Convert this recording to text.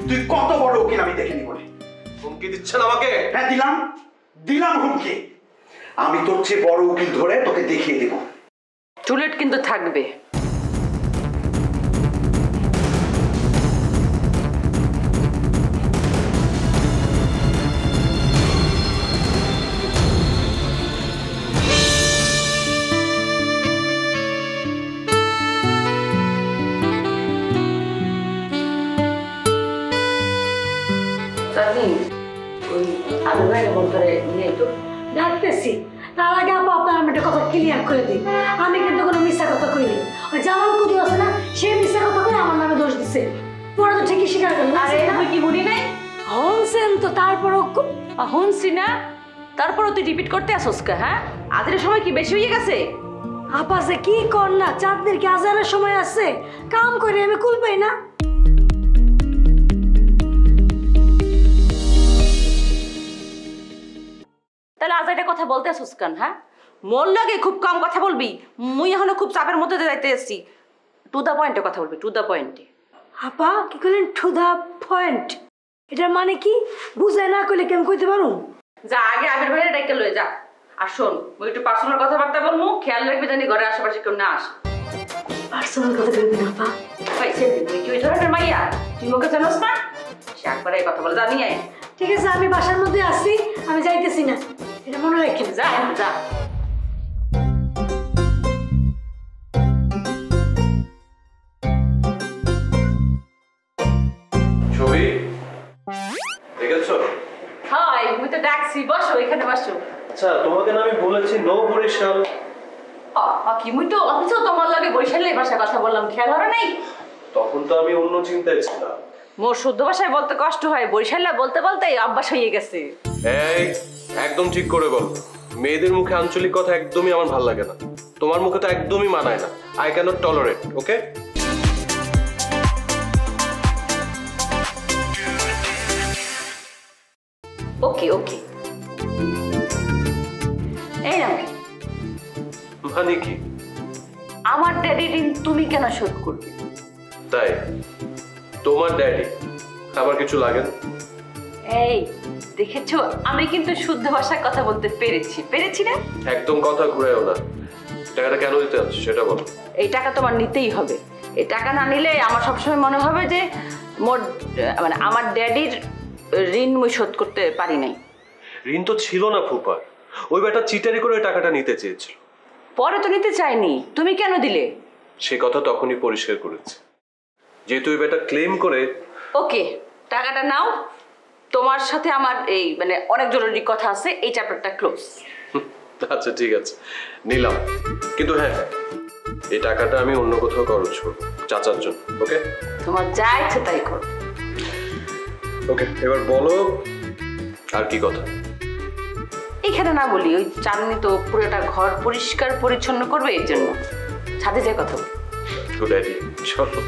তুই কত বড় উকিল আমি দেখিনি বলে। হুমকি দিচ্ছেন আমাকে? হ্যাঁ দিলাম হুমকি। আমি তোর চেয়ে বড় উকিল ধরে তোকে দেখিয়ে দেব। চুলেট কিন্তু থাকবে। ডাকতেছি তার আগে আপু আপনার আমি একটা কথা ক্লিয়ার করে দিই। আমি কিন্তু কোনো মিথ্যা কথা কইনি। ওই জামাল কুদু আছে না, সে মিথ্যা কথা কই আমার নামে দোষ দিছে। পরে তো ঠিকই স্বীকার করলো। আরে তুই কি শুনি নাই? হনছেন তো, তারপরও শুনছি না, তারপরও তুই রিপিট করতে আসোস কা? হ্যাঁ, আজের সময় কি বেশি হয়ে গেছে? আপা যে কি কর না, চাঁদদের কি আজারের সময় আছে? কাম করে আমি কুল পাই না। তাহলে আজ একটা কথা বলতে আসোস কেন? হ্যাঁ, মোর লাগে খুব কম কথা বলবি। মুই এখনো খুব চাপের মধ্যে যাইতে এসছি। টু দা পয়েন্টে কথা বলবি, টু দা পয়েন্টে। আপা কি করলেন টু দা পয়েন্ট? এটার মানে কি বুঝে না কইলে কেমন কইতে পারুন? যা আগে আবির ভাইয়ের ডাইকে লয়ে যা। আর শোন, মুই একটু পার্সোনাল কথাবার্তা বলবো, খেয়াল রাখবি জানি ঘরের আশেপাশে কেউ না আসে। পার্সোনাল কথা বলবেন আপা? ভাই সেদিন তুই কি ওই ধরনের মাইয়া? তুই মুখে জানোস না? সে একবারে এই কথা বলে জানি আয়। ঠিক আছে, আমি বাসার মধ্যে আসি, আমি যাইতেছি না, এটা মনে রাখেন। যা যা। ছবি দেখেছো? হাই, মুই তো ডাকছি, বসো এখানে বসো। আচ্ছা, তোমাকে না আমি বলেছি নো বরিশাল। কি মুই তো অফিসেও তোমার লাগে বরিশালের ভাষায় কথা বললাম, খেয়াল হবে নাই? তখন তো আমি অন্য চিন্তায় ছিলাম। মোর শুদ্ধ ভাষায় বলতে কষ্ট হয়, বরিশালে বলতে বলতে অভ্যাস হয়ে গেছে। এই একদম ঠিক করে বল। মেয়েদের মুখে আঞ্চলিক কথা একদমই আমার ভালো লাগে না। তোমার মুখে তো একদমই মানায় না। I can't tolerate. Okay? Okay okay. এই নাও। মানে কি? আমার ড্যাডির ঋণ তুমি কেন শোধ করবে? তাই? তোমার ড্যাডি আমার কিছু লাগে না? এই দেখেছো, আমি কিন্তু শুদ্ধ ভাষায় কথা বলতে পেরেছি না? একদম কথা ঘুরায়ও না। টাকাটা কেন দিতে যাচ্ছ সেটা বলো। এই টাকা তোমার নিতেই হবে। এই টাকা না নিলে আমার সবসময় মনে হবে যে মোর মানে আমার ড্যাডির ঋণ মুই শোধ করতে পারি নাই। ঋণ তো ছিল না ফুপার। ওই বেটা চিটারি করে টাকাটা নিতে চেয়েছিল। পরে তো নিতে চাইনি, তুমি কেন দিলে? সে কথা তখনই পরিষ্কার করেছে। যেহেতু ওই বেটা ক্লেম করে। ওকে, টাকাটা নাও। তোমার সাথে আমার এই মানে অনেক জরুরি কথা আছে, এই চ্যাপ্টারটা ক্লোজ। আচ্ছা ঠিক আছে, নিলাম। কিন্তু হ্যাঁ, এই টাকাটা আমি অন্য কোথাও খরচ করবো, চাচার জন্য। ওকে? তোমার যা ইচ্ছে তাই করো। ওকে, এবার বলো আর কি কথা? এখানে না বলি, ওই চাঁদনি তো পুরোটা ঘর পরিষ্কার পরিচ্ছন্ন করবে, এর জন্য ছাদে যাই কথা বলি। গুড আইডিয়া, চলো।